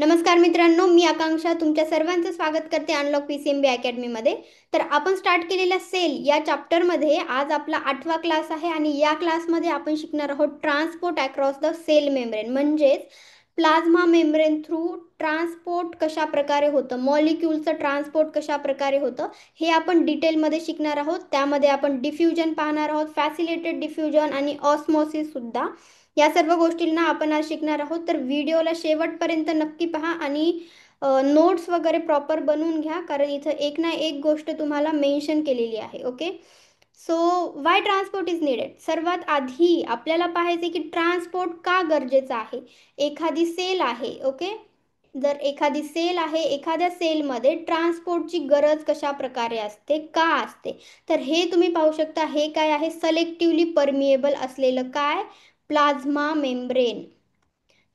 नमस्कार मित्रांनो, मी आकांक्षा तुमच्या सर्वांचं स्वागत करते अनलॉक PCMB अकॅडमीमध्ये. तर आपण स्टार्ट केलेल्या सेल या चॅप्टरमध्ये आज आपला 8वा क्लास आहे आणि या क्लासमध्ये आपण शिकणार आहोत transport across the cell membrane, म्हणजेच प्लाझ्मा मेम्ब्रेन थ्रू ट्रान्सपोर्ट कशा प्रकारे होतं, मॉलिक्यूलचं ट्रान्सपोर्ट कशा प्रकारे होतं हे आपण डिटेलमध्ये शिकणार आहोत. त्यामध्ये आपण डिफ्युजन पाहणार आहोत, फॅसिलिटेड डिफ्युजन आणि ऑस्मोसिस सुद्धा. या सर्व गोष्टींना आपण आज शिकणार आहोत. तर व्हिडिओला शेवटपर्यंत नक्की पहा आणि नोट्स वगैरे प्रॉपर बनवून घ्या, कारण इथं एक ना एक गोष्ट तुम्हाला मेन्शन केलेली आहे. Okay, so Y transport is needed. सर्वात आधी आपल्याला पाहायचे की ट्रान्सपोर्ट का गरजेचं आहे. एखादी सेल आहे, ओके, जर एखादी सेल आहे, एखाद्या सेलमध्ये ट्रान्सपोर्टची गरज कशा प्रकारे असते, का असते, तर हे तुम्ही पाहू शकता. हे काय आहे, सेलेक्टिव्हली परमिएबल असलेलं काय, प्लाझ्मा मेम्ब्रेन.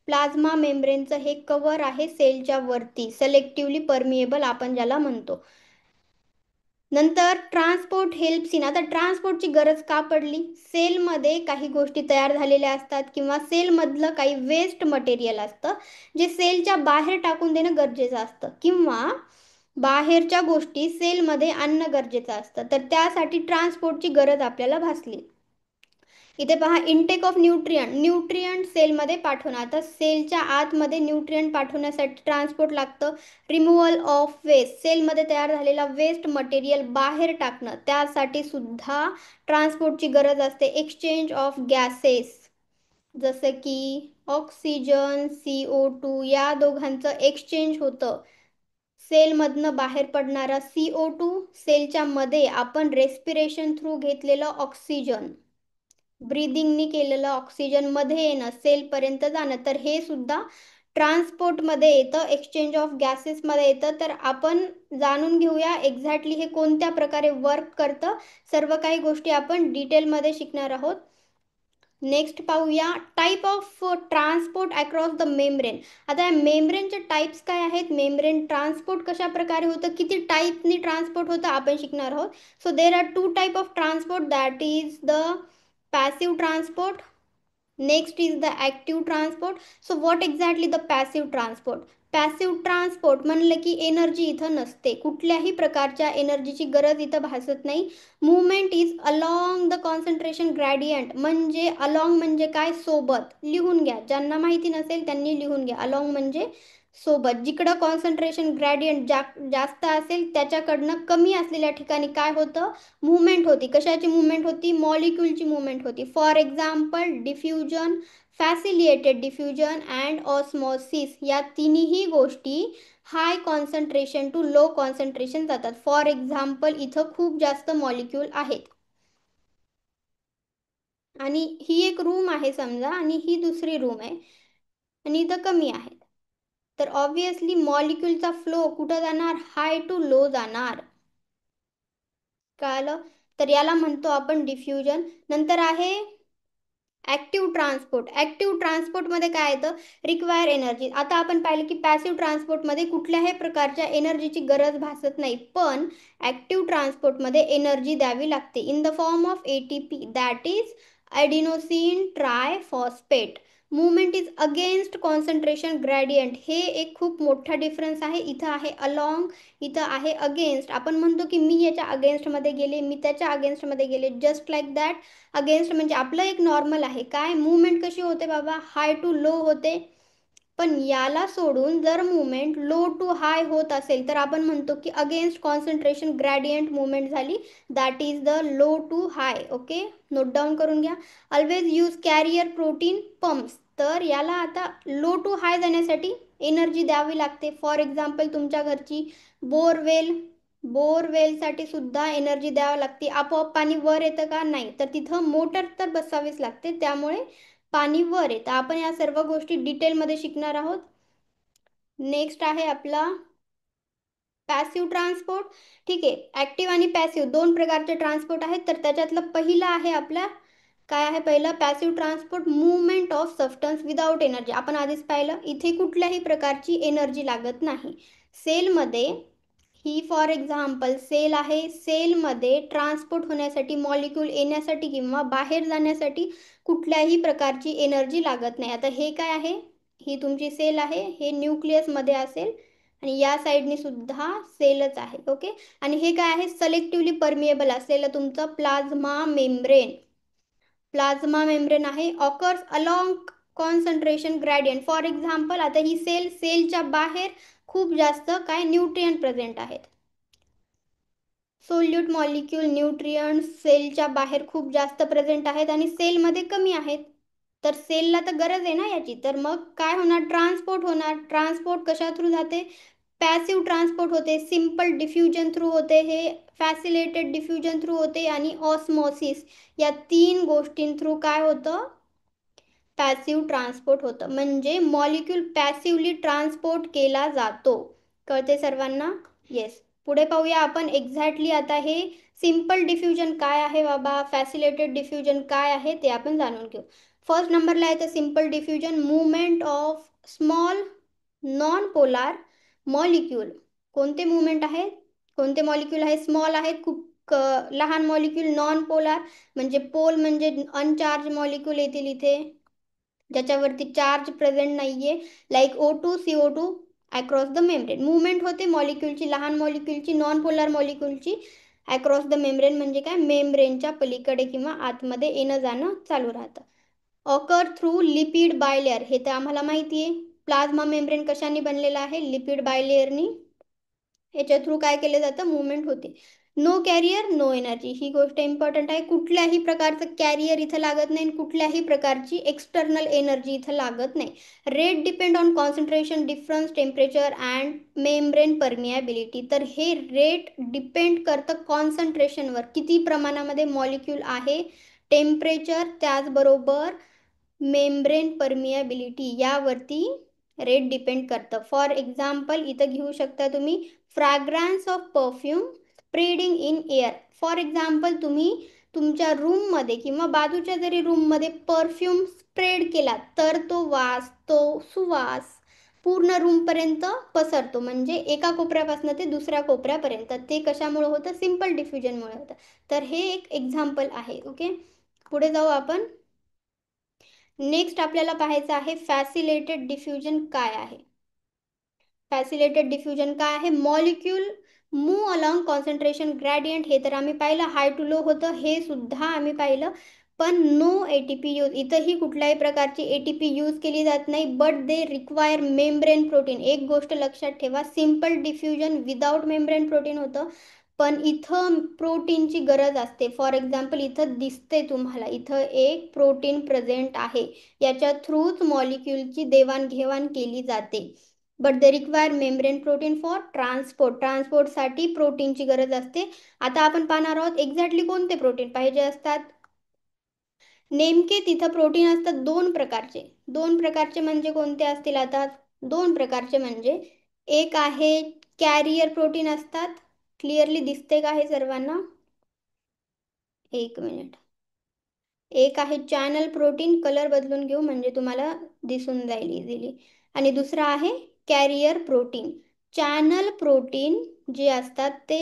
प्लाझ्मा मेम्ब्रेनचं हे कव्हर आहे सेलच्या वरती, सेलेक्टिव्हली परमिएबल आपण ज्याला म्हणतो. नंतर ट्रान्सपोर्ट हेल्प्स इन. आता ट्रान्सपोर्टची गरज का पडली, सेलमध्ये काही गोष्टी तयार झालेल्या असतात किंवा सेलमधलं काही वेस्ट मटेरियल असतं जे सेलच्या बाहेर टाकून देणं गरजेचं असतं, किंवा बाहेरच्या गोष्टी सेलमध्ये आणणं गरजेचं असतं. तर त्यासाठी ट्रान्सपोर्टची गरज आपल्याला भासली. इथे पहा, इनटेक ऑफ न्यूट्रियंट सेलमध्ये पाठवणं. आता सेलच्या आतमध्ये न्यूट्रियंट पाठवण्यासाठी ट्रान्सपोर्ट लागतं. रिमूव्हल ऑफ वेस्ट, सेलमध्ये तयार झालेला वेस्ट मटेरियल बाहेर टाकणं, त्यासाठी सुद्धा ट्रान्सपोर्टची गरज असते. एक्सचेंज ऑफ गॅसेस, जसं की ऑक्सिजन, CO2 या दोघांचं एक्सचेंज होतं. सेलमधनं बाहेर पडणारा CO2, सेलच्या मध्ये आपण रेस्पिरेशन थ्रू घेतलेलं ऑक्सिजन, ब्रीदिंगनी केलेलं ऑक्सिजन मध्ये येणं, सेलपर्यंत जाणं, तर हे सुद्धा ट्रान्सपोर्टमध्ये येतं, एक्सचेंज ऑफ गॅसेसमध्ये येतं. तर आपण जाणून घेऊया एक्झॅक्टली हे कोणत्या प्रकारे वर्क करतं. सर्व काही गोष्टी आपण डिटेलमध्ये शिकणार आहोत. नेक्स्ट पाहूया, type of transport across the membrane. आता या मेम्ब्रेनचे टाईप्स काय आहेत, मेम्ब्रेन ट्रान्सपोर्ट कशा प्रकारे होतं, किती टाईपनी ट्रान्सपोर्ट होतं आपण शिकणार आहोत. So there are 2 type of transport, that is the passive transport, next is the active transport. So what exactly the passive transport. Passive transport म्हणलं की एनर्जी इथं नसते, कुठल्याही प्रकारच्या एनर्जीची गरज इथं भासत नाही. Movement is along the concentration gradient, म्हणजे अलॉंग म्हणजे काय, सोबत. लिहून घ्या, ज्यांना माहिती नसेल त्यांनी लिहून घ्या. अलॉंग म्हणजे सोबत. जिकडं कॉन्सन्ट्रेशन ग्रॅडियंट जास्त असेल त्याच्याकडनं कमी असलेल्या ठिकाणी काय होतं, मूवमेंट होती. कशाची मूवमेंट होती, मॉलिक्यूलची मूवमेंट होती. For example diffusion, फॅसिलिटेड diffusion and osmosis, या तिन्ही गोष्टी हाय कॉन्सन्ट्रेशन टू लो कॉन्सन्ट्रेशन जातात. फॉर एक्झाम्पल इथं खूप जास्त मॉलिक्यूल आहेत आणि ही एक रूम आहे समजा, आणि ही दुसरी रूम आहे आणि इथं कमी आहेत, तर ऑब्विसली मॉलिक्यूलचा फ्लो कुठं जाणार, हाय टू लो जाणार. कळालं. तर याला म्हणतो आपण डिफ्युजन. नंतर आहे ॲक्टिव्ह ट्रान्सपोर्ट. ॲक्टिव्ह ट्रान्सपोर्टमध्ये काय येतं, रिक्वायर एनर्जी. आता आपण पाहिलं की पॅसिव्ह ट्रान्सपोर्टमध्ये कुठल्याही प्रकारच्या एनर्जीची गरज भासत नाही, पण ॲक्टिव्ह ट्रान्सपोर्टमध्ये एनर्जी द्यावी लागते in the form of ATP, that is adenosine triphosphate. Movement is against concentration gradient. हे एक खूप मोठा डिफरन्स आहे. इथं आहे अलॉंग, इथं आहे अगेन्स्ट. आपण म्हणतो की मी याच्या अगेन्स्टमध्ये गेले, मी त्याच्या अगेन्स्टमध्ये गेले, जस्ट लाईक दॅट. अगेन्स्ट म्हणजे आपलं एक नॉर्मल आहे, काय मूवमेंट कशी होते बाबा, हाय टू लो होते. पण याला सोडून जर मूवमेंट लो टू हाय होत असेल तर आपण म्हणतो की अगेन्स्ट कॉन्सन्ट्रेशन ग्रॅडियंट मूवमेंट झाली, that is the low to high. Okay, note down करून घ्या. Always use carrier protein pumps. तर याला आता लो टू हाय जाण्यासाठी एनर्जी द्यावी लागते. फॉर एक्झाम्पल तुमच्या घरची बोरवेलसाठी सुद्धा एनर्जी द्यावी लागते. आपोआप पाणी वर येतं का, नाही, तर तिथं मोटर तर बसावीच लागते, त्यामुळे पाणी वर येतं. आपण या सर्व गोष्टी डिटेलमध्ये शिकणार आहोत. नेक्स्ट आहे आपला पॅसिव्ह ट्रान्सपोर्ट. ठीक आहे, ॲक्टिव्ह आणि पॅसिव्ह दोन प्रकारचे ट्रान्सपोर्ट आहेत. तर त्याच्यातलं पहिलं आहे आपल्या, काय आहे पहिलं, passive transport, movement of substance without energy. आपण आधीच पाहिलं, इथे कुठल्याही प्रकारची एनर्जी लागत नाही. सेलमध्ये ही फॉर एक्झाम्पल सेल आहे, सेलमध्ये ट्रान्सपोर्ट होण्यासाठी, मॉलिक्यूल येण्यासाठी किंवा बाहेर जाण्यासाठी कुठल्याही प्रकारची एनर्जी लागत नाही. आता हे काय आहे, ही तुमची सेल आहे, हे न्यूक्लियसमध्ये असेल आणि या साईडने सुद्धा सेलच आहे. ओके. आणि हे काय आहे, सिलेक्टिव्हली परमिएबल असलेलं तुमचं प्लाझ्मा मेम्ब्रेन. प्लाझ्मा मेम्ब्रेन आहे, occurs along concentration gradient. For example आता ही सेलच्या बाहेर खूप जास्त काय न्यूट्रियंट प्रेझेंट आहेत. सोल्यूट मॉलिक्यूल न्यूट्रियंट्स सेलच्या बाहेर खूप जास्त प्रेझेंट आहेत आणि सेलमध्ये कमी आहेत. तर सेलला तर गरज आहे ना याची, तर मग काय होणार, ट्रान्सपोर्ट होणार. ट्रान्सपोर्ट कशा थ्रू जाते, पॅसिव्ह ट्रान्सपोर्ट होते, सिम्पल डिफ्युजन थ्रू होते, हे फॅसिलेटेड डिफ्युजन थ्रू होते आणि ऑस्मॉसिस, या 3 गोष्टीं थ्रू काय होतं, पॅसिव्ह ट्रान्सपोर्ट होतं. म्हणजे मॉलिक्यूल पॅसिव्हली ट्रान्सपोर्ट केला जातो. कळते सर्वांना? येस. पुढे पाहूया आपण एक्झॅक्टली आता हे सिम्पल डिफ्युजन काय आहे बाबा, फॅसिलेटेड डिफ्युजन काय आहे ते आपण जाणून घेऊ. फर्स्ट नंबरला आहे तर simple diffusion, movement of small non polar molecule. कोणते मुवमेंट आहेत, कोणते मॉलिक्यूल आहेत, स्मॉल आहेत, खूप लहान मॉलिक्यूल. नॉन पोलार म्हणजे पोल म्हणजे अनचार्ज मॉलिक्यूल येतील इथे, ज्याच्यावरती चार्ज प्रेझेंट नाहीये, like O2 CO2 across the membrane. Movement होते मॉलिक्यूलची, लहान मॉलिक्यूलची, नॉन पोलार मॉलिक्यूलची अक्रॉस द मेम्ब्रेन म्हणजे काय, मेम्ब्रेनच्या पलीकडे किंवा आतमध्ये येणं जाणं चालू राहतं. ऑकर थ्रू लिपिड बायलेअर, हे तर आम्हाला माहिती आहे. प्लाझ्मा मेम्ब्रेन कशाने बनलेला आहे, लिपिड बायलेअरनी. याच्या थ्रू काय केलं जातं, मुवमेंट होते. नो कॅरियर नो एनर्जी, ही गोष्ट इम्पॉर्टंट आहे. कुठल्याही प्रकारचं कॅरियर इथं लागत नाही, कुठल्याही प्रकारची एक्सटर्नल एनर्जी इथं लागत नाही. Rate depend on concentration difference temperature and membrane permeability. तर हे रेट डिपेंड करतं कॉन्सन्ट्रेशनवर, किती प्रमाणामध्ये मॉलिक्यूल आहे, टेम्परेचर, त्याचबरोबर मेम्ब्रेन परमिएबिलिटी, यावरती रेट डिपेंड करतं. फॉर एक्झाम्पल इथं घेऊ शकता तुम्ही, fragrance of perfume spreading in air. For example तुम्ही तुमच्या रूममध्ये किंवा बाजूच्या जरी रूममध्ये परफ्यूम स्प्रेड केला तर तो वास, तो सुवास पूर्ण रूमपर्यंत पसरतो. म्हणजे एका कोपऱ्यापासून ते दुसऱ्या कोपऱ्यापर्यंत. ते कशामुळे होतं, सिम्पल डिफ्युजनमुळे होतं. तर हे एक एक्झाम्पल आहे. ओके. पुढे जाऊ आपण. नेक्स्ट आपल्याला पाहायचं आहे फॅसिलेटेड डिफ्युजन काय आहे. फॅसिलेटेड डिफ्युजन काय आहे, molecule move along concentration gradient. हे तर आम्ही पाहिलं, हाय टू लो होतं, हे सुद्धा आम्ही पाहिलं. पण नो ATP यूज, इथंही कुठल्याही प्रकारची ATP यूज केली जात नाही, but they require membrane protein. एक गोष्ट लक्षात ठेवा, simple diffusion without membrane protein होतं, पण इथं प्रोटीनची गरज असते. फॉर एक्झाम्पल इथं दिसते तुम्हाला, इथं एक प्रोटीन प्रेझेंट आहे, याच्या थ्रूच मॉलिक्यूलची देवाणघेवाण केली जाते. But they require membrane protein for transport. ट्रान्सपोर्टसाठी प्रोटीनची गरज असते. आता आपण पाहणार आहोत एक्झॅक्टली कोणते प्रोटीन पाहिजे असतात. नेमके तिथं प्रोटीन असतात 2 प्रकारचे. 2 प्रकारचे म्हणजे कोणते असतील, आता 2 प्रकारचे म्हणजे एक आहे कॅरियर प्रोटीन असतात. क्लिअरली दिसते का हे सर्वांना, एक मिनिट. एक आहे चॅनल प्रोटीन, कलर बदलून घेऊ म्हणजे तुम्हाला दिसून जाईल इझिली. आणि दुसरा आहे कॅरियर प्रोटीन. चॅनल प्रोटीन जे असतात ते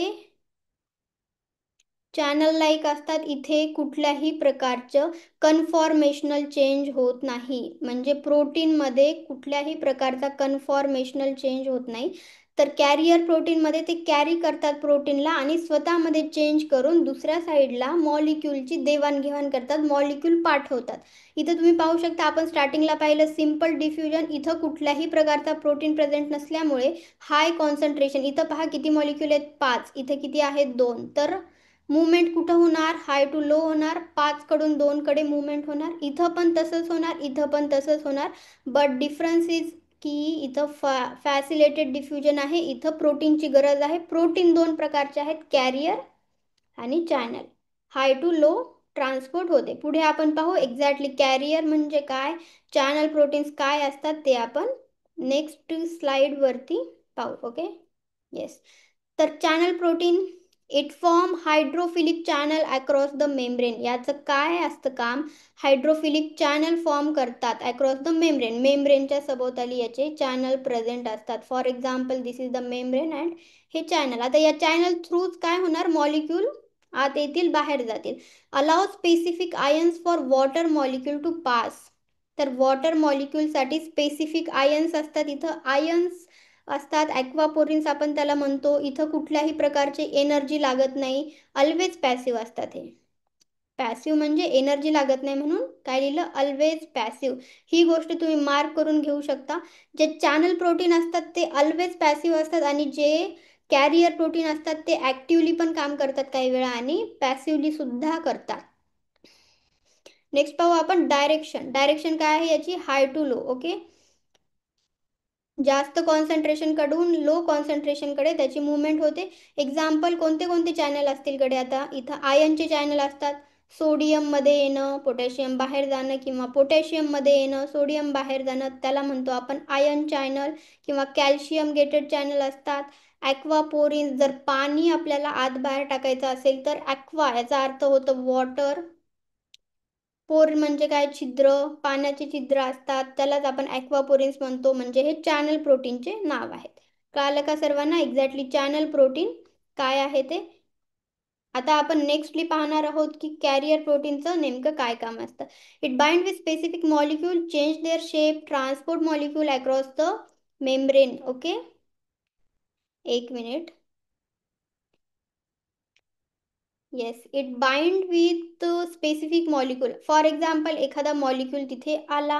चॅनल लाईक असतात. इथे कुठल्याही प्रकारचं कन्फॉर्मेशनल चेंज होत नाही, म्हणजे प्रोटीनमध्ये कुठल्याही प्रकारचा कन्फॉर्मेशनल चेंज होत नाही. तर कॅरियर प्रोटीनमध्ये ते कॅरी करतात प्रोटीनला आणि स्वतःमध्ये चेंज करून दुसऱ्या साईडला मॉलिक्यूलची देवाणघेवाण करतात, मॉलिक्यूल पाठवतात. इथं तुम्ही पाहू शकता, आपण स्टार्टिंगला पाहिलं सिम्पल डिफ्युजन, इथं कुठल्याही प्रकारचा प्रोटीन प्रेझेंट नसल्यामुळे हाय कॉन्सन्ट्रेशन. इथं पहा किती मॉलिक्यूल आहेत, 5, इथं किती आहेत, 2. तर मुवमेंट कुठं होणार, हाय टू लो होणार, 5 कडून 2 कडे मुवमेंट होणार. इथं पण तसंच होणार, इथं पण तसंच होणार. बट डिफरन्स इज की इथं फॅसिलेटेड डिफ्युजन आहे, इथं प्रोटीनची गरज आहे. प्रोटीन 2 प्रकारचे आहेत, कॅरियर आणि channel. High to low transport होते. पुढे आपण पाहू एक्झॅक्टली कॅरियर म्हणजे काय, चॅनल प्रोटीन्स काय असतात ते आपण नेक्स्ट स्लाइडवरती पाहू. ओके. येस. तर channel protein, it form hydrophilic channel across the membrane. याचं काय असतं काम, हायड्रोफिलिक चॅनल फॉर्म करतात अक्रॉस द मेम्ब्रेन. मेम्ब्रेनच्या सभोवताली याचे चॅनल प्रेझेंट असतात. For example this is the membrane and हे चॅनल. आता या चॅनल थ्रूच काय होणार, मॉलिक्यूल आत येतील, बाहेर जातील. Allow specific ions for water molecule to pass. तर वॉटर मॉलिक्यूलसाठी स्पेसिफिक आयन्स असतात, इथं आयन्स असतात. ॲक्वापोरिन्स आपण त्याला म्हणतो. इथं कुठल्याही प्रकारची एनर्जी लागत नाही, ऑलवेज पॅसिव्ह असतात हे. पॅसिव्ह म्हणजे एनर्जी लागत नाही म्हणून काय लिहिलं, ऑलवेज पॅसिव्ह. ही गोष्ट तुम्ही मार्क करून घेऊ शकता. जे चॅनल प्रोटीन असतात ते ऑलवेज पॅसिव्ह असतात आणि जे कॅरियर प्रोटीन असतात ते ॲक्टिवली पण काम करतात काही वेळा आणि पॅसिव्हली सुद्धा करतात. नेक्स्ट पाहू आपण डायरेक्शन. डायरेक्शन काय आहे याची, हाय टू लो. ओके, जास्त कॉन्सन्ट्रेशन कडून लो कॉन्सन्ट्रेशनकडे त्याची मुवमेंट होते. एक्झाम्पल कोणते कोणते चॅनल असतील कडे, आता इथं आयनचे चॅनल असतात. सोडियममध्ये येणं, पोटॅशियम बाहेर जाणं, किंवा पोटॅशियममध्ये येणं, सोडियम बाहेर जाणं, त्याला म्हणतो आपण आयन चॅनल. किंवा कॅल्शियम गेटेड चॅनल असतात. ॲक्वापोरिन, जर पाणी आपल्याला आत बाहेर टाकायचं असेल तर ॲक्वा याचा अर्थ होतं वॉटर. पोर म्हणजे काय, छिद्र, पाण्याचे छिद्र असतात, त्यालाच आपण ॲक्वापोरिन्स म्हणतो. म्हणजे हे चॅनल प्रोटीनचे नाव आहेत. कळालं का सर्वांना एक्झॅक्टली चॅनल प्रोटीन काय आहे ते. आता आपण नेक्स्टली पाहणार आहोत की कॅरियर प्रोटीनचं नेमकं काय काम असतं. It bind with specific molecule, change their shape, transport molecule across the membrane. Okay, एक minute. Yes, it bind with specific molecule. For example एखादा मॉलिक्यूल तिथे आला,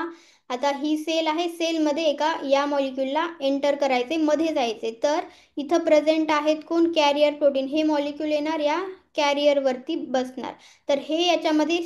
आता ही सेल आहे, सेलमध्ये एका या मॉलिक्यूलला एंटर करायचे, मध्ये जायचे, तर इथं प्रेझेंट आहेत कोण, कॅरियर प्रोटीन. हे मॉलिक्यूल येणार या कॅरियरवरती बसणार, तर हे याच्यामध्ये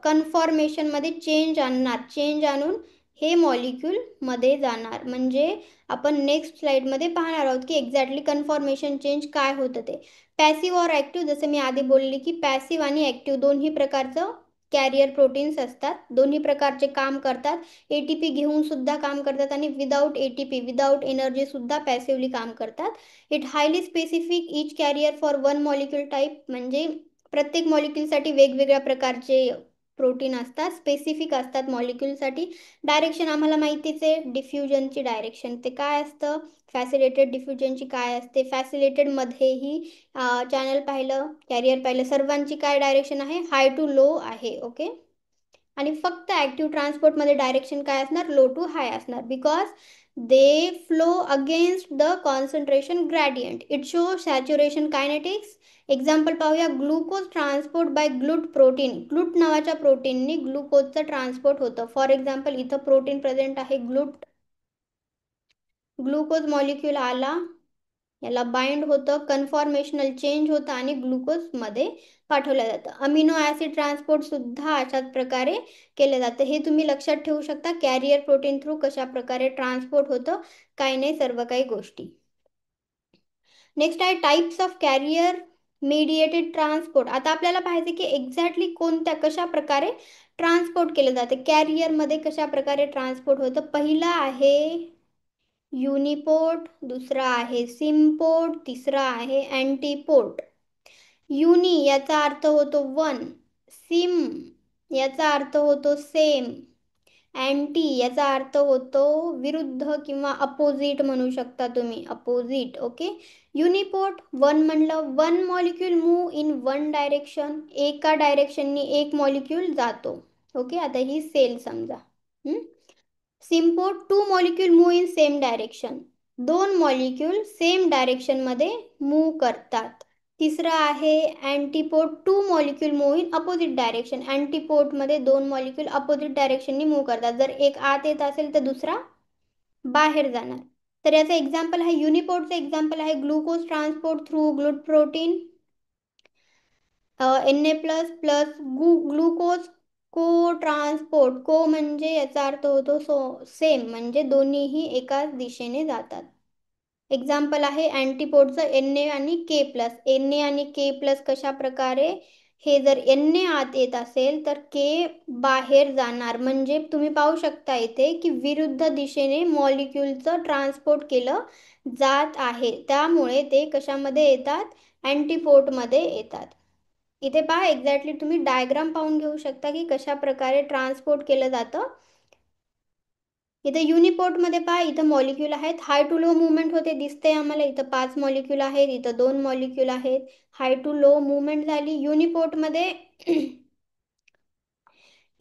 कन्फॉर्मेशनमध्ये चेंज आणणार, चेंज आणून हे मॉलिक्यूल मध्ये जाणार. म्हणजे आपण नेक्स्ट स्लाइडमध्ये पाहणार आहोत की एक्झॅक्टली कन्फॉर्मेशन चेंज काय होतं ते. पॅसिव्ह ऑर ॲक्टिव्ह, जसं मी आधी बोलले की पॅसिव्ह आणि ॲक्टिव्ह दोन्ही प्रकारचं कॅरियर प्रोटीन्स असतात, दोन्ही प्रकारचे काम करतात. ATP घेऊन सुद्धा काम करतात आणि विदाऊट ATP, विदाऊट एनर्जी सुद्धा पॅसिव्हली काम करतात. It highly specific each carrier for one molecule type, म्हणजे प्रत्येक मॉलिक्यूलसाठी वेगवेगळ्या प्रकारचे प्रोटीन असतात, स्पेसिफिक असतात मॉलिक्यूलसाठी. डायरेक्शन आम्हाला माहितीच आहे, डिफ्युजनची डायरेक्शन ते काय असतं, फॅसिलेटेड डिफ्युजनची काय असते. फॅसिलेटेडमध्येही चॅनल पाहिलं, कॅरियर पाहिलं, सर्वांची काय डायरेक्शन आहे, हाय टू लो आहे. ओके, आणि फक्त ॲक्टिव्ह ट्रान्सपोर्टमध्ये डायरेक्शन काय असणार, लो टू हाय असणार, because they flow against the concentration gradient. It show saturation kinetics. Example पाहूया, glucose transport by GLUT protein. GLUT नावाच्या प्रोटीननी ग्लुकोजचं ट्रान्सपोर्ट होतं. फॉर एक्झाम्पल इथं प्रोटीन प्रेझेंट आहे ग्लूट, ग्लुकोज मॉलिक्यूल आला, याला बाइंड होतं, कन्फॉर्मेशनल चेंज होतं आणि ग्लुकोजमध्ये पाठवलं जातं. अमिनो ॲसिड ट्रान्सपोर्ट सुद्धा अशाच प्रकारे केलं जातं. हे तुम्ही लक्षात ठेवू शकता, कॅरियर प्रोटीन थ्रू कशा प्रकारे ट्रान्सपोर्ट होतं, काही नाही, सर्व काही गोष्टी. नेक्स्ट आहे types of carrier mediated transport. आता आपल्याला पाहिजे की एक्झॅक्टली कोणत्या कशा प्रकारे ट्रान्सपोर्ट केलं जातं, कॅरियरमध्ये कशा प्रकारे ट्रान्सपोर्ट होतं. पहिला आहे युनिपोर्ट, दुसरा आहे सिम्पोर्ट, तिसरा आहे अँटीपोर्ट. युनी याचा अर्थ होतो वन, सिम याचा अर्थ होतो सेम, अँटी याचा अर्थ होतो विरुद्ध किंवा अपोजिट म्हणू शकता तुम्ही, अपोजिट. ओके, युनिपोर्ट वन म्हणलं, one molecule move in one direction, एका डायरेक्शननी एक मॉलिक्यूल जातो. ओके, आता ही सेल समजा. Symport two molecule move in same direction, दोन मॉलिक्यूल सेम डायरेक्शनमध्ये मूव करतात. तिसरं आहे antiport, two molecule move in opposite direction, अँटीपोर्टमध्ये दोन मॉलिक्यूल अपोजिट डायरेक्शननी मूव करतात. जर एक आत येत असेल तर दुसरा बाहेर जाणार. तर याचं एक्झाम्पल आहे, युनिपोर्टचं एक्झाम्पल आहे glucose transport through GLUT protein, Na plus plus glucose cotransport, co म्हणजे याचा अर्थ होतो सेम, म्हणजे दोन्हीही एकाच दिशेने जातात. एक्झाम्पल आहे अँटीपोर्टचं Na आणि K प्लस. Na आणि K प्लस कशा प्रकारे, हे जर Na आत येत असेल तर K बाहेर जाणार, म्हणजे तुम्ही पाहू शकता इथे की विरुद्ध दिशेने मॉलिक्यूलचं ट्रान्सपोर्ट केलं जात आहे, त्यामुळे ते कशामध्ये येतात, अँटीपोर्टमध्ये येतात. इथे पहा एक्झॅक्टली तुम्ही डायग्राम पाहून घेऊ शकता की कशा प्रकारे ट्रान्सपोर्ट केलं जातं. इथे युनिपोर्टमध्ये पहा, इथं मॉलिक्यूल आहेत, हाय टू लो मुवमेंट होते, दिसते आम्हाला इथं 5 मॉलिक्यूल आहेत, इथं 2 मॉलिक्यूल आहेत, हाय टू लो मुवमेंट झाली. युनिपोर्टमध्ये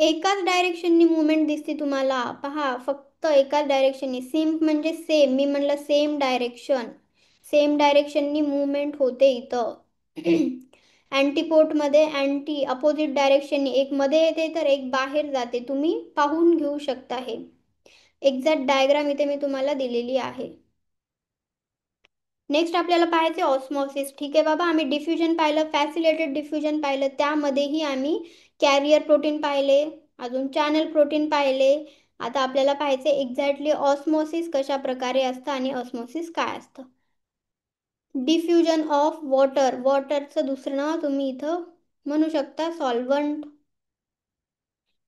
एकाच डायरेक्शननी मुवमेंट दिसते तुम्हाला, पहा फक्त एकाच डायरेक्शननी. सिम्प म्हणजे सेम, मी म्हणलं सेम डायरेक्शन, सेम डायरेक्शननी मुवमेंट होते इथं. अँटीपोर्टमध्ये अँटी अपोजिट डायरेक्शननी, एक मध्ये येते तर एक बाहेर जाते. तुम्ही पाहून घेऊ शकता हे. एक्झॅक्ट डायग्राम इथे मी तुम्हाला दिलेली आहे. नेक्स्ट आपल्याला पाहायचे ऑस्मॉसिस. ठीक आहे बाबा, आम्ही डिफ्युजन पाहिलं, फॅसिलेटेड डिफ्युजन पाहिलं, त्यामध्येही आम्ही कॅरियर प्रोटीन पाहिले, अजून चॅनल प्रोटीन पाहिले. आता आपल्याला पाहायचे एक्झॅक्टली ऑस्मॉसिस कशा प्रकारे असतं आणि ऑस्मॉसिस काय असतं. डिफ्युजन ऑफ वॉटर, वॉटरचं दुसरं नाव तुम्ही इथं म्हणू शकता सॉल्व्हंट.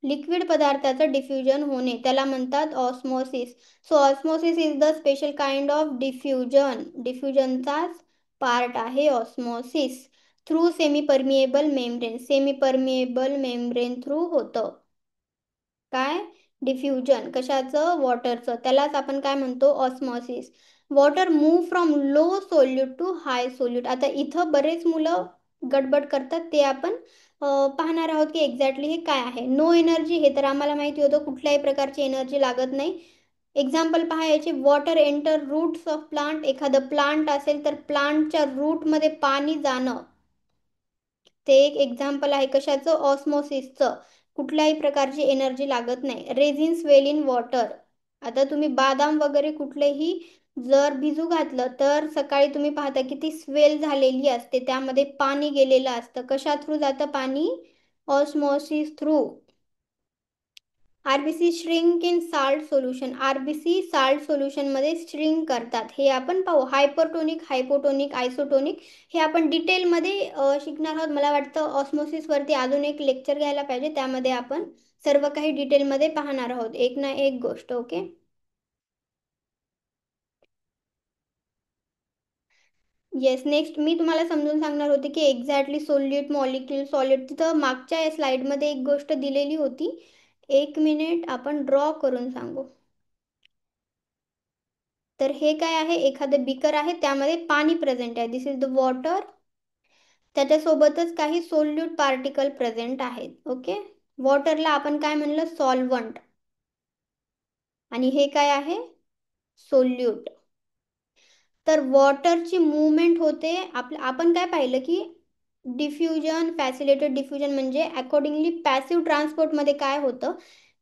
लिक्विड पदार्थाचं डिफ्युजन होणे त्याला म्हणतात osmosis. So osmosis is the special kind of diffusion, डिफ्युजनचाच पार्ट आहे osmosis. Through semi permeable membrane, semi permeable membrane through होतं. काय? डिफ्युजन कशाचं? वॉटरचं, त्यालाच आपण काय म्हणतो? Osmosis. Water move from low solute to high solute. आता इथं बरेच मुलं गडबड करतात, ते आपण पाहणार आहोत की एक्झॅक्टली हे काय आहे. नो एनर्जी, हे तर आम्हाला माहिती होतं, कुठल्याही प्रकारची एनर्जी लागत नाही. एक्झाम्पल पहा याचे, water enter roots of plant. एखादं प्लांट असेल तर प्लांटच्या रूटमध्ये पाणी जाणं, ते एक एक्झाम्पल आहे कशाचं? ऑस्मोसिसचं. कुठल्याही प्रकारची एनर्जी लागत नाही. Resin swell in water. आता तुम्ही बादाम वगैरे कुठलेही जर भिजू घातलं तर सकाळी तुम्ही पाहता की ती स्वेल झालेली असते, त्यामध्ये पाणी गेलेलं असतं. कशा थ्रू जातं पाणी? Osmosis through. RBC shrink in salt solution, RBC salt सोल्युशनमध्ये श्रिंक करतात, हे आपण पाहू. हायपरटोनिक, हायपोटोनिक, आयसोटोनिक, हे आपण डिटेलमध्ये शिकणार आहोत. मला वाटतं ऑस्मोसिसवरती अजून एक लेक्चर घ्यायला पाहिजे, त्यामध्ये आपण सर्व काही डिटेलमध्ये पाहणार आहोत, एक ना एक गोष्ट. ओके. येस, नेक्स्ट मी तुम्हाला समजून सांगणार होते की एक्झॅक्टली सोल्यूट, मॉलिक्यूल, सॉलिड. तिथं मागच्या या स्लाइडमध्ये एक गोष्ट दिलेली होती, एक मिनिट आपण ड्रॉ करून सांगू. तर हे काय आहे? एखादं बीकर आहे, त्यामध्ये पाणी प्रेझेंट आहे, दिस इज द वॉटर. त्याच्यासोबतच काही सोल्यूट पार्टिकल प्रेझेंट आहेत. ओके. वॉटरला आपण काय म्हणलं? सॉल्वंट. आणि हे काय आहे? सोल्यूट. तर वॉटरची मूवमेंट होते. आपण काय पाहिलं की डिफ्युजन, फॅसिलेटेड डिफ्युजन म्हणजे अकॉर्डिंगली पॅसिव्ह ट्रान्सपोर्टमध्ये काय होतं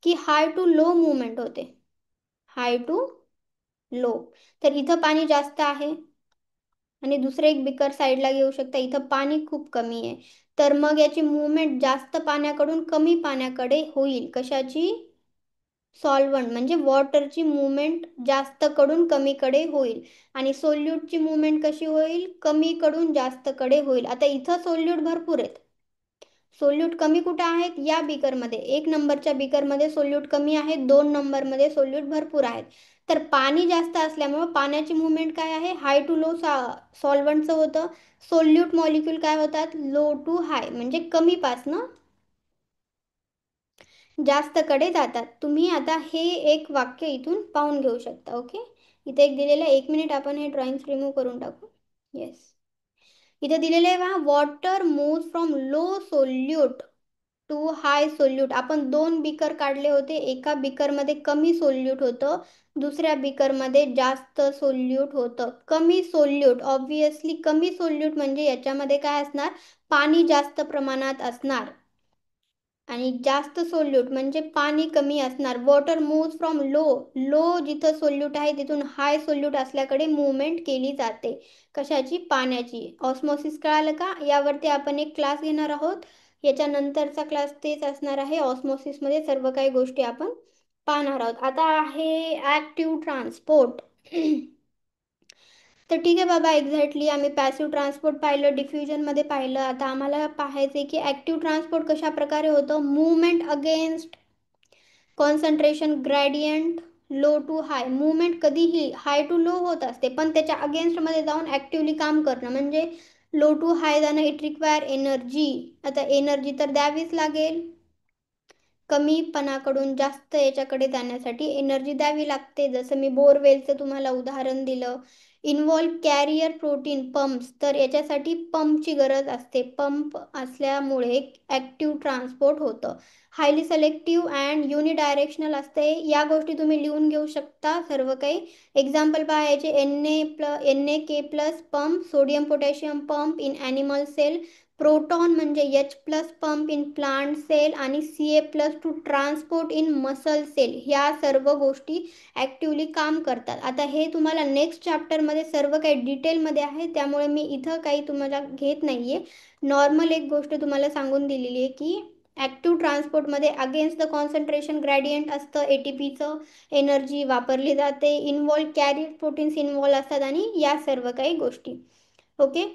की हाय टू लो मूवमेंट होते, हाय टू लो. तर इथं पाणी जास्त आहे आणि दुसरं एक बिकर साईडला घेऊ शकता, इथं पाणी खूप कमी आहे. तर मग याची मूवमेंट जास्त पाण्याकडून कमी पाण्याकडे होईल. कशाची? सॉल्वंट म्हणजे वॉटरची मूवमेंट जास्त कडून कमीकडे होईल. आणि सोल्यूटची मूवमेंट कशी होईल? कमीकडून जास्तकडे होईल. आता इथं सोल्यूट भरपूर आहेत, सोल्यूट कमी कुठे आहेत? या बिकरमध्ये. एक नंबरच्या बिकरमध्ये सोल्यूट कमी आहे, 2 नंबरमध्ये सोल्यूट भरपूर आहेत. तर पाणी जास्त असल्यामुळं पाण्याची मूवमेंट काय आहे? हाय टू लो सॉल्वंटचं होतं. सोल्यूट मॉलिक्यूल काय होतात? लो टू हाय, म्हणजे कमीपासनं जास्तकडे जातात. तुम्ही आता हे एक वाक्य इथून पाहून घेऊ शकता. ओके. इथे एक दिलेलं आहे, एक मिनिट आपण हे ड्रॉइंग्स रिमूव्ह करून टाकू. येस, इथे दिलेलं आहे पहा, water move from low solute to high solute. आपण 2 बीकर काढले होते, एका बीकरमध्ये कमी सोल्यूट होतं, दुसऱ्या बीकरमध्ये जास्त सोल्यूट होतं. कमी सोल्यूट, ऑब्विसली कमी सोल्यूट म्हणजे याच्यामध्ये काय असणार? पाणी जास्त प्रमाणात असणार. आणि जास्त सोल्यूट म्हणजे पाणी कमी असणार. Water move from low, low जिथं सोल्यूट आहे तिथून हाय सोल्यूट असल्याकडे मूवमेंट केली जाते. कशाची? पाण्याची. ऑस्मोसिस कळालं का? यावरती आपण एक क्लास घेणार आहोत, याच्यानंतरचा क्लास तेच असणार आहे. ऑस्मोसिसमध्ये सर्व काही गोष्टी आपण पाहणार आहोत. आता आहे ॲक्टिव्ह ट्रान्सपोर्ट. तर ठीक आहे बाबा, एक्झॅक्टली आम्ही पॅसिव्ह ट्रान्सपोर्ट पाहिलं, डिफ्युजनमध्ये पाहिलं. आता आम्हाला पाहायचं आहे की ॲक्टिव्ह ट्रान्सपोर्ट कशा प्रकारे होतं. Movement against concentration gradient, low to high. Movement कधीही हाय टू लो होत असते, पण त्याच्या अगेन्स्टमध्ये जाऊन ॲक्टिवली काम करणं म्हणजे लो टू हाय जाणं. It require energy. आता एनर्जी तर द्यावीच लागेल. कमीपणाकडून जास्त याच्याकडे जाण्यासाठी एनर्जी द्यावी लागते. जसं मी बोरवेलचं तुम्हाला उदाहरण दिलं. इन्व्हॉल्व कॅरियर प्रोटीन पंप्स, तर याच्यासाठी पंपची गरज असते. पंप असल्यामुळे ॲक्टिव्ह ट्रान्सपोर्ट होतं. हायली सिलेक्टिव्ह अँड युनिडायरेक्शनल असते. या गोष्टी तुम्ही लिहून घेऊ शकता सर्व काही. एक्झाम्पल पहा याचे. NaK+ pump, sodium potassium pump in animal cell, proton म्हणजे H+ pump in plant cell आणि Ca+ two transport in muscle cell. ह्या सर्व गोष्टी ॲक्टिवली काम करतात. आता हे तुम्हाला नेक्स्ट चॅप्टरमध्ये सर्व काही डिटेलमध्ये आहे, त्यामुळे मी इथं काही तुम्हाला घेत नाही आहे. नॉर्मल एक गोष्ट तुम्हाला सांगून दिलेली आहे की ॲक्टिव्ह ट्रान्सपोर्टमध्ये अगेन्स्ट द कॉन्सन्ट्रेशन ग्रॅडियंट असतं. ATPचं एनर्जी वापरली जाते. इन्व्हॉल्व कॅरियर प्रोटीन्स इन्व्हॉल्व असतात आणि या सर्व काही गोष्टी. ओके.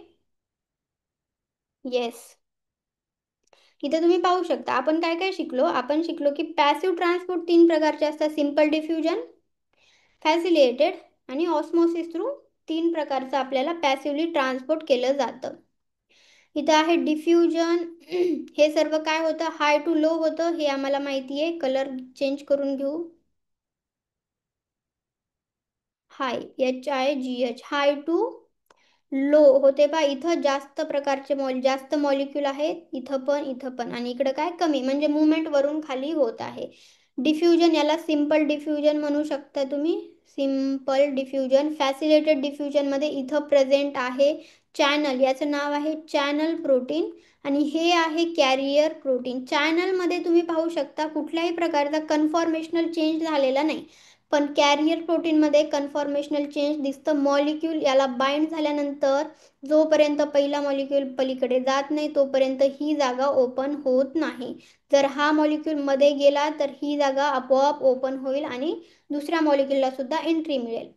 येस. इथे तुम्ही पाहू शकता आपण काय काय शिकलो. आपण शिकलो की पॅसिव्ह ट्रान्सपोर्ट 3 प्रकारचे असतात. सिंपल डिफ्युजन, फॅसिलिटेटेड आणि ऑस्मोसिस थ्रू. 3 प्रकारचं आपल्याला पॅसिव्हली ट्रान्सपोर्ट केलं जातं. इथं आहे डिफ्युजन. हे सर्व काय होतं, हाय टू लो होतं, हे आम्हाला माहिती आहे. कलर चेंज करून घेऊ. हाय, HIGH, हाय टू लो होते पहा. इथं जास्त प्रकारचे जास्त मॉलिक्यूल आहेत, इथं पण आणि इकडं काय कमी, म्हणजे मुवमेंट वरून खाली होत आहे. डिफ्युजन, याला सिंपल डिफ्युजन म्हणू शकता तुम्ही. Simple diffusion. फॅसिलिटेड डिफ्युजनमध्ये इथं प्रेझेंट आहे चॅनल, याचं नाव आहे चॅनल प्रोटीन आणि हे आहे कॅरियर प्रोटीन. चॅनलमध्ये तुम्ही पाहू शकता कुठल्याही प्रकारचा कन्फॉर्मेशनल चेंज झालेला नाही, पण कॅरियर प्रोटीनमध्ये कन्फॉर्मेशनल चेंज दिसतं. मॉलिक्यूल याला बाइंड झाल्यानंतर जोपर्यंत पहिला मॉलिक्यूल पलीकडे जात नाही तोपर्यंत ही जागा ओपन होत नाही. जर हा मॉलिक्यूल मध्ये गेला तर ही जागा आपोआप ओपन होईल आणि दुसऱ्या मॉलिक्यूलला सुद्धा एंट्री मिळेल.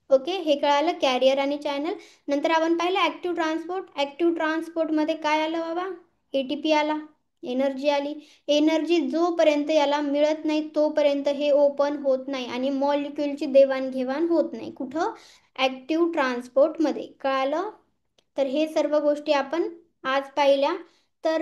ओके, हे कळालं कॅरियर आणि चॅनल. नंतर आपण पाहिलं ॲक्टिव्ह ट्रान्सपोर्ट. ॲक्टिव्ह ट्रान्सपोर्टमध्ये काय आलं बाबा, ATP आला, एनर्जी आली. एनर्जी जोपर्यंत याला मिळत नाही तोपर्यंत हे ओपन होत नाही आणि मॉलिक्यूलची देवाणघेवाण होत नाही. कुठं, ॲक्टिव्ह ट्रान्सपोर्टमध्ये. कळालं. तर हे सर्व गोष्टी आपण आज पाहिल्या. तर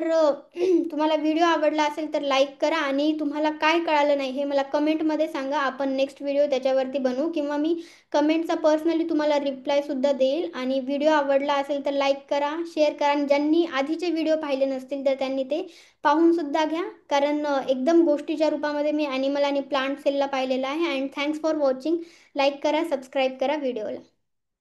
तुम्हाला व्हिडिओ आवडला असेल तर लाईक करा आणि तुम्हाला काय कळालं नाही हे मला कमेंटमध्ये सांगा. आपण नेक्स्ट व्हिडिओ त्याच्यावरती बनवू किंवा मी कमेंटचा पर्सनली तुम्हाला रिप्लायसुद्धा देईल. आणि व्हिडिओ आवडला असेल तर लाईक करा, शेअर करा आणि ज्यांनी आधीचे व्हिडिओ पाहिले नसतील तर त्यांनी ते पाहूनसुद्धा घ्या, कारण एकदम गोष्टीच्या रूपामध्ये मी ॲनिमल आणि प्लांट सेलला पाहिलेलं आहे. And thanks for watching. Like करा, सबस्क्राईब करा व्हिडिओला.